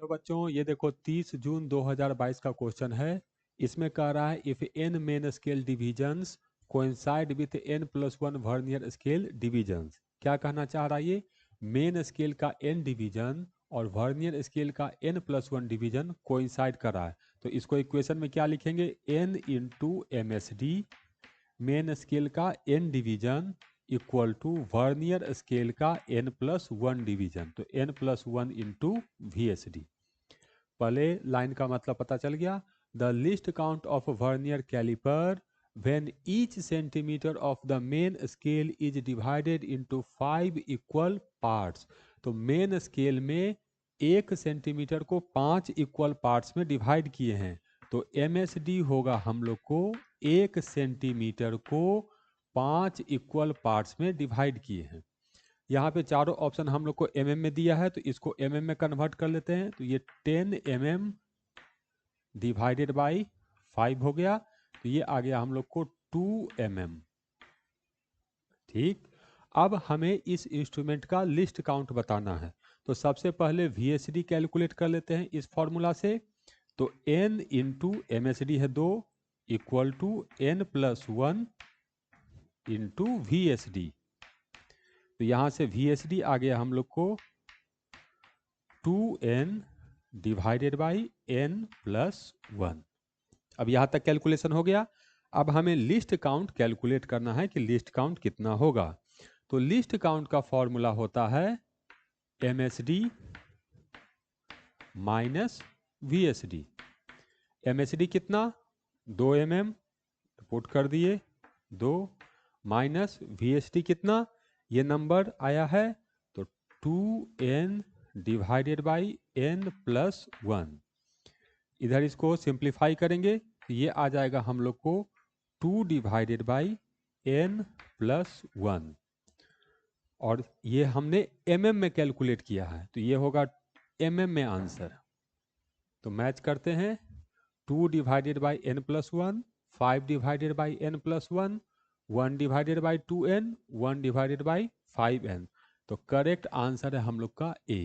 Hello बच्चों, ये देखो 30 जून 2022 का क्वेश्चन है। इसमें कह रहा है if n main scale divisions coincide with n+1 vernier scale divisions. क्या कहना चाह रहा है ये? मेन स्केल का n डिवीजन और वर्नियर स्केल का n+1 डिवीजन कोइंसाइड कर रहा है, तो इसको इक्वेशन में क्या लिखेंगे? n into M S D, main scale का n division equal to vernier scale का n+1 डिवीजन, तो n+1 into V S D. पहले लाइन का मतलब पता चल गया। The least count of vernier caliper when each centimetre of the main scale is divided into 5 equal parts. तो main scale में 1 सेंटीमीटर को 5 इक्वल पार्ट्स में डिवाइड किए हैं, तो एम एस डी होगा हम लोग को 1 सेंटीमीटर को 5 इक्वल पार्ट्स में डिवाइड किए हैं। यहाँ पे चारों ऑप्शन हम लोग को mm में दिया है, तो इसको mm में कन्वर्ट कर लेते हैं। तो ये 10 mm डिवाइडेड बाई 5 हो गया, तो ये आ गया हम लोग को 2 mm। ठीक, अब हमें इस इंस्ट्रूमेंट का लिस्ट काउंट बताना है, तो सबसे पहले VSD कैलकुलेट कर लेते हैं इस फॉर्मूला से। तो n into M S D है 2 equal to n+1 into VSD। तो यहाँ से VSD आ गया हम लोग को 2n डिवाइडेड बाई n+1। अब यहाँ तक कैलकुलेशन हो गया। अब हमें लिस्ट काउंट कैलकुलेट करना है कि लिस्ट काउंट कितना होगा। तो लिस्ट काउंट का फॉर्मूला होता है MSD माइनस VSD। MSD कितना? 2 mm, पुट कर दिए 2, माइनस VSD कितना? ये नंबर आया है तो 2n डिवाइडेड बाई n+1। इधर इसको सिंप्लीफाई करेंगे तो ये आ जाएगा हम लोग को 2 डिवाइडेड बाई n+1, और ये हमने mm में कैलकुलेट किया है, तो ये होगा mm में आंसर। तो मैच करते हैं, 2 divided by n+1, 5 divided by n+1, 1 divided by 2n, 1 divided by 5n। तो करेक्ट आंसर है हम लोग का A।